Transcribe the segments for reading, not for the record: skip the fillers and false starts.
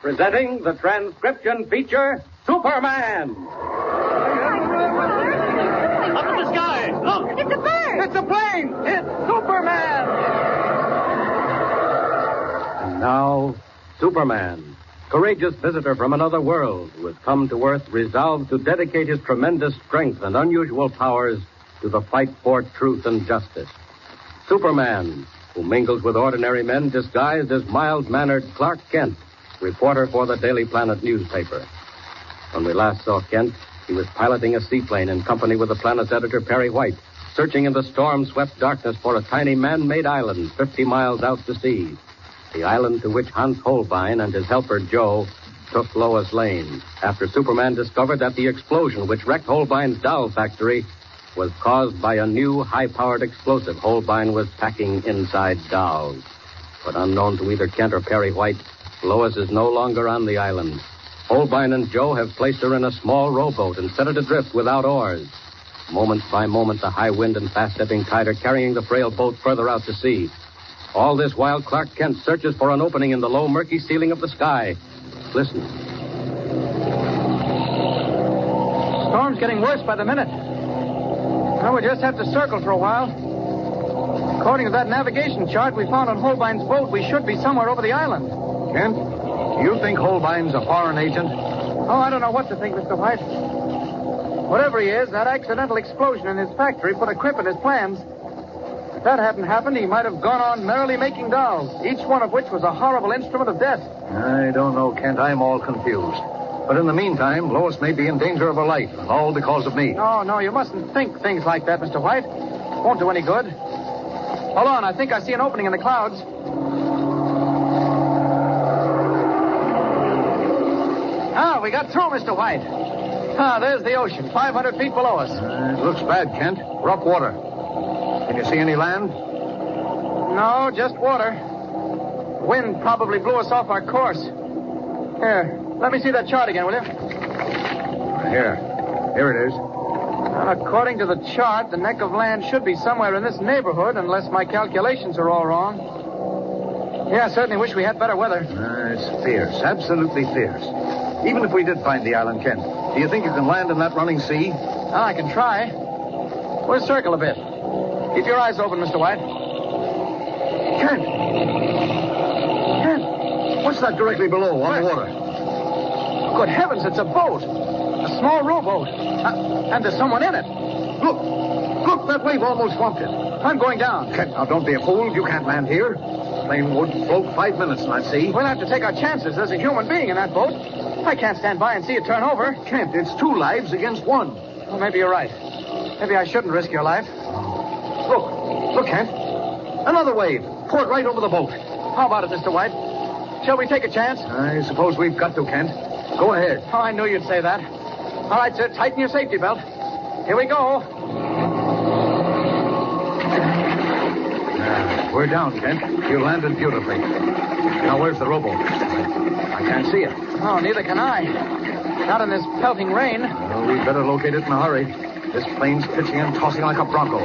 presenting the transcription feature, Superman. Up in the sky! Look! It's a bird! It's a plane! It's Superman! And now, Superman, courageous visitor from another world who has come to Earth resolved to dedicate his tremendous strength and unusual powers to the fight for truth and justice. Superman, who mingles with ordinary men disguised as mild-mannered Clark Kent, reporter for the Daily Planet newspaper. When we last saw Kent, he was piloting a seaplane in company with the Planet's editor, Perry White, searching in the storm-swept darkness for a tiny man-made island 50 miles out to sea. The island to which Hans Holbein and his helper, Joe, took Lois Lane, after Superman discovered that the explosion which wrecked Holbein's doll factory was caused by a new high-powered explosive Holbein was packing inside dolls. But unknown to either Kent or Perry White, Lois is no longer on the island. Holbein and Joe have placed her in a small rowboat and set it adrift without oars. Moment by moment, the high wind and fast-ebbing tide are carrying the frail boat further out to sea. All this while, Clark Kent searches for an opening in the low, murky ceiling of the sky. Listen. Storm's getting worse by the minute. Well, we just have to circle for a while. According to that navigation chart we found on Holbein's boat, we should be somewhere over the island. Kent, do you think Holbein's a foreign agent? Oh, I don't know what to think, Mr. White. Whatever he is, that accidental explosion in his factory put a crimp in his plans. If that hadn't happened, he might have gone on merrily making dolls, each one of which was a horrible instrument of death. I don't know, Kent. I'm all confused. But in the meantime, Lois may be in danger of her life, all because of me. No, you mustn't think things like that, Mr. White. Won't do any good. Hold on, I think I see an opening in the clouds. We got through, Mr. White. There's the ocean, 500 feet below us. It looks bad, Kent. Rough water. Can you see any land? No, just water. Wind probably blew us off our course. Here, let me see that chart again, will you? Here it is. Well, according to the chart, the neck of land should be somewhere in this neighborhood, unless my calculations are all wrong. Yeah, I certainly wish we had better weather. It's fierce, absolutely fierce. Even if we did find the island, Kent, do you think you can land in that running sea? I can try. We'll circle a bit. Keep your eyes open, Mr. White. Kent! What's that directly below on the water? Good heavens, it's a boat. A small rowboat. And there's someone in it. Look, that wave almost swamped it. I'm going down. Kent, now don't be a fool. You can't land here. The plane would float 5 minutes in that sea. We'll have to take our chances. There's a human being in that boat. I can't stand by and see it turn over. Kent, it's 2 lives against 1. Well, maybe you're right. Maybe I shouldn't risk your life. Look, Kent. Another wave. Poured right over the boat. How about it, Mr. White? Shall we take a chance? I suppose we've got to, Kent. Go ahead. Oh, I knew you'd say that. All right, sir, tighten your safety belt. Here we go. We're down, Kent. You landed beautifully. Now, where's the rowboat? I can't see it. Oh, neither can I. Not in this pelting rain. Well, we'd better locate it in a hurry. This plane's pitching and tossing like a bronco.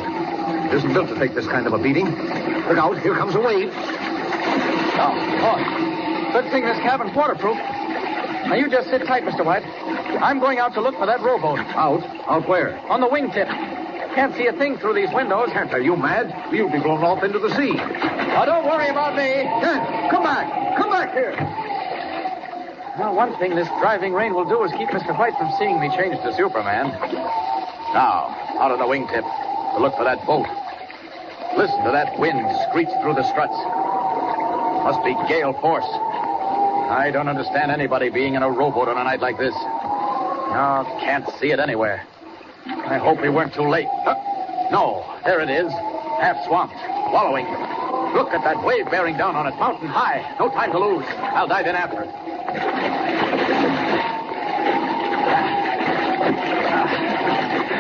It isn't built to take this kind of a beating. Look out, here comes a wave. Oh. Good thing this cabin's waterproof. Now, you just sit tight, Mr. White. I'm going out to look for that rowboat. Out? Out where? On the wingtip. Can't see a thing through these windows. Kent, are you mad? You'll be blown off into the sea. Oh, don't worry about me. Kent, come back. Come back here. Well, one thing this driving rain will do is keep Mr. White from seeing me change to Superman. Now, out of the wingtip to look for that boat. Listen to that wind screech through the struts. Must be gale force. I don't understand anybody being in a rowboat on a night like this. No, can't see it anywhere. I hope we weren't too late. No, there it is. Half swamped, wallowing. Look at that wave bearing down on it, mountain high. No time to lose. I'll dive in after it.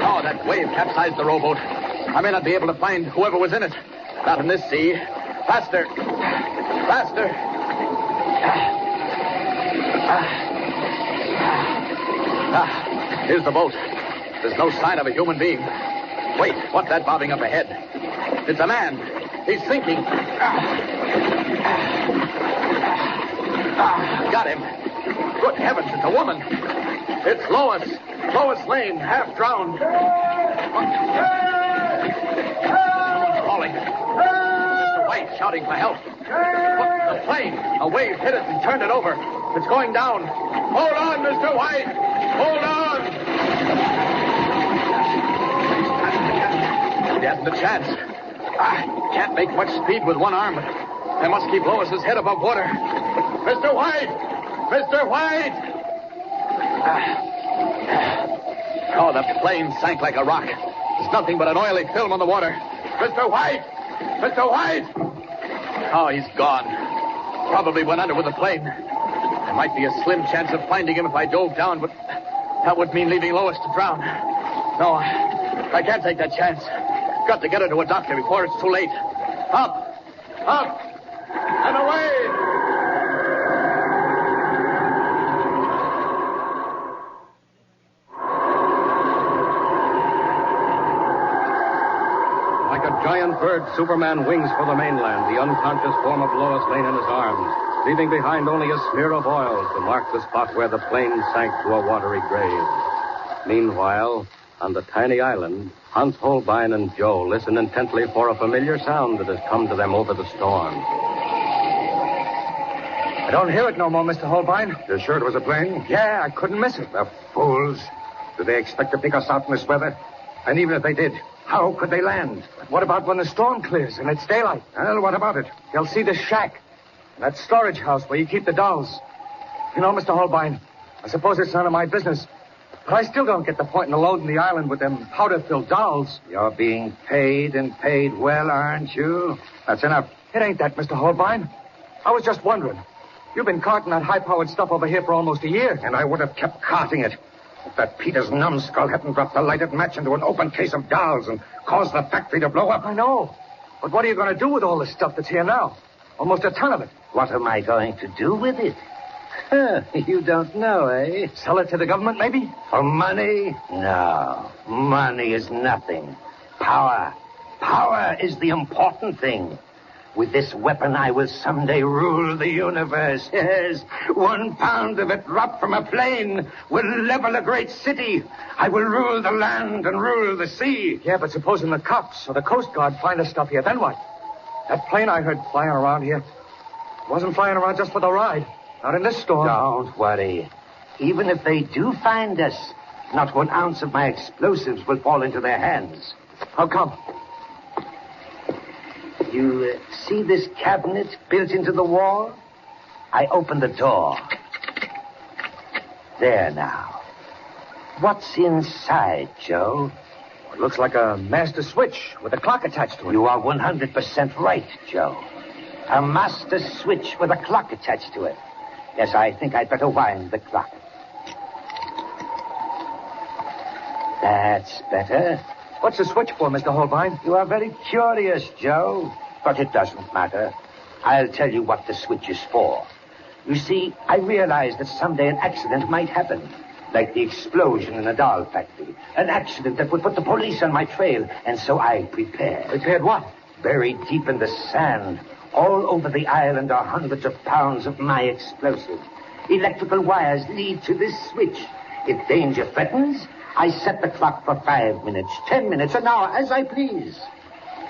Oh, that wave capsized the rowboat. I may not be able to find whoever was in it. Not in this sea. Faster. Faster. Here's the boat. There's no sign of a human being. Wait, what's that bobbing up ahead? It's a man. He's sinking. Got him. Good heavens, it's a woman. It's Lois. Lois Lane, half drowned. Someone's calling. Mr. White shouting for help. Look, the plane. A wave hit it and turned it over. It's going down. Hold on, Mr. White. Hold on. He hasn't a chance. Can't make much speed with one arm. I must keep Lois's head above water. Mr. White! Mr. White! Oh, the plane sank like a rock. There's nothing but an oily film on the water. Mr. White! Mr. White! Oh, he's gone. Probably went under with the plane. There might be a slim chance of finding him if I dove down, but that would mean leaving Lois to drown. No, I can't take that chance. Got to get her to a doctor before it's too late. Up! Up! And away! Like a giant bird, Superman wings for the mainland, the unconscious form of Lois Lane in his arms, leaving behind only a smear of oil to mark the spot where the plane sank to a watery grave. Meanwhile, on the tiny island, Hans Holbein and Joe listen intently for a familiar sound that has come to them over the storm. I don't hear it no more, Mr. Holbein. You're sure it was a plane? Yeah, I couldn't miss it. The fools. Do they expect to pick us out in this weather? And even if they did, how could they land? What about when the storm clears and it's daylight? Well, what about it? They'll see the shack. That storage house where you keep the dolls. You know, Mr. Holbein, I suppose it's none of my business. But I still don't get the point in loading the island with them powder-filled dolls. You're being paid and paid well, aren't you? That's enough. It ain't that, Mr. Holbein. I was just wondering. You've been carting that high-powered stuff over here for almost a year. And I would have kept carting it if that Peters numbskull hadn't dropped the lighted match into an open case of dolls and caused the factory to blow up. I know. But what are you going to do with all this stuff that's here now? Almost a ton of it. What am I going to do with it? You don't know, eh? Sell it to the government, maybe? For money? No. Money is nothing. Power. Power is the important thing. With this weapon, I will someday rule the universe. Yes, 1 pound of it dropped from a plane will level a great city. I will rule the land and rule the sea. Yeah, but supposing the cops or the Coast Guard find the stuff here, then what? That plane I heard flying around here wasn't flying around just for the ride. Not in this storm. Don't worry. Even if they do find us, not 1 ounce of my explosives will fall into their hands. How come? You see this cabinet built into the wall? I opened the door. There now. What's inside, Joe? It looks like a master switch with a clock attached to it. You are 100% right, Joe. A master switch with a clock attached to it. Yes, I think I'd better wind the clock. That's better. What's the switch for, Mr. Holbein? You are very curious, Joe. But it doesn't matter. I'll tell you what the switch is for. You see, I realized that someday an accident might happen. Like the explosion in a doll factory. An accident that would put the police on my trail. And so I prepared. Prepared what? Buried deep in the sand, all over the island, are hundreds of pounds of my explosive. Electrical wires lead to this switch. If danger threatens, I set the clock for 5 minutes, 10 minutes, an hour, as I please.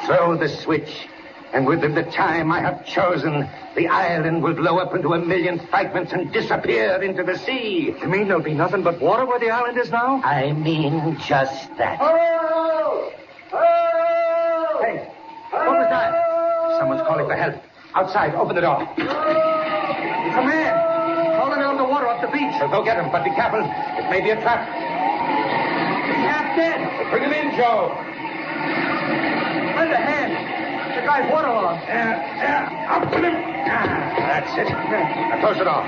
Throw the switch, and within the time I have chosen, the island will blow up into 1,000,000 fragments and disappear into the sea. You mean there'll be nothing but water where the island is now? I mean just that. Oh! Oh! Hey, what was that? Someone's calling for help. Outside, open the door. It's a man falling out of the water off the beach. So go get him, but be careful. It may be a trap. He's half dead. Bring him in, Joe. Lend a hand. The guy's waterlogged. Yeah, up with him. That's it. Now close the door.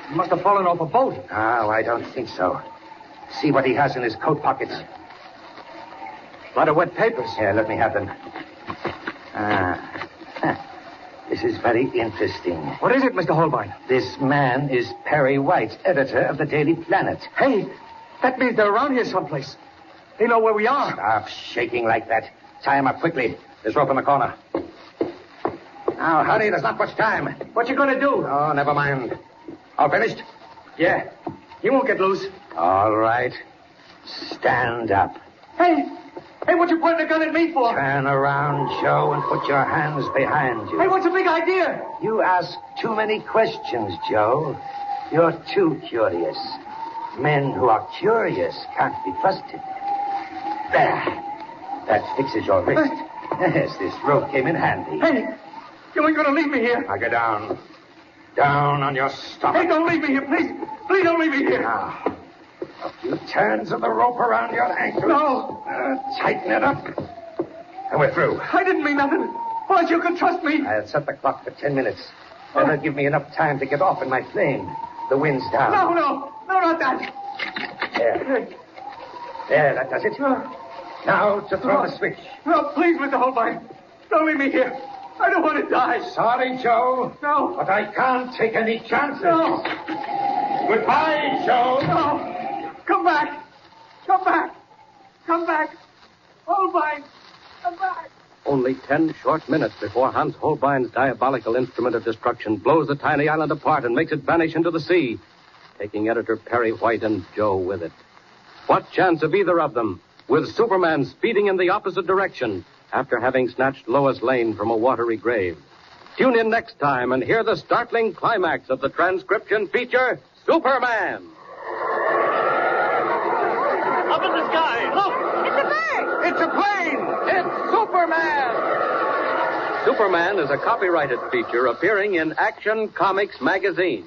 He must have fallen off a boat. Oh, I don't think so. See what he has in his coat pockets. A lot of wet papers. Here, let me have them. This is very interesting. What is it, Mr. Holbein? This man is Perry White, editor of the Daily Planet. Hey, that means they're around here someplace. They know where we are. Stop shaking like that. Tie him up quickly. There's rope in the corner. Now, hurry. There's not much time. What you going to do? Oh, never mind. All finished? Yeah. He won't get loose. All right. Stand up. Hey, what you pointing a gun at me for? Turn around, Joe, and put your hands behind you. Hey, what's the big idea? You ask too many questions, Joe. You're too curious. Men who are curious can't be trusted. There. That fixes your wrist. Yes, this rope came in handy. Hey, you ain't gonna leave me here. Now get down. Down on your stomach. Hey, don't leave me here, please. Please don't leave me here. Now, a few turns of the rope around your ankles. No. Tighten it up. And we're through. I didn't mean nothing. Boss, you can trust me. I'll set the clock for 10 minutes. That'll give me enough time to get off in my plane. The wind's down. No, not that. There. There, that does it. Now to throw the switch. No, please, Mr. Holbein. Don't leave me here. I don't want to die. Sorry, Joe. No. But I can't take any chances. No. Goodbye, Joe. No. Come back. Come back. Come back. Holbein. Come back. Only 10 short minutes before Hans Holbein's diabolical instrument of destruction blows the tiny island apart and makes it vanish into the sea, taking editor Perry White and Joe with it. What chance of either of them, with Superman speeding in the opposite direction after having snatched Lois Lane from a watery grave? Tune in next time and hear the startling climax of the transcription feature, Superman. Up in the sky, look! It's a bird! It's a plane! It's Superman! Superman is a copyrighted feature appearing in Action Comics magazine.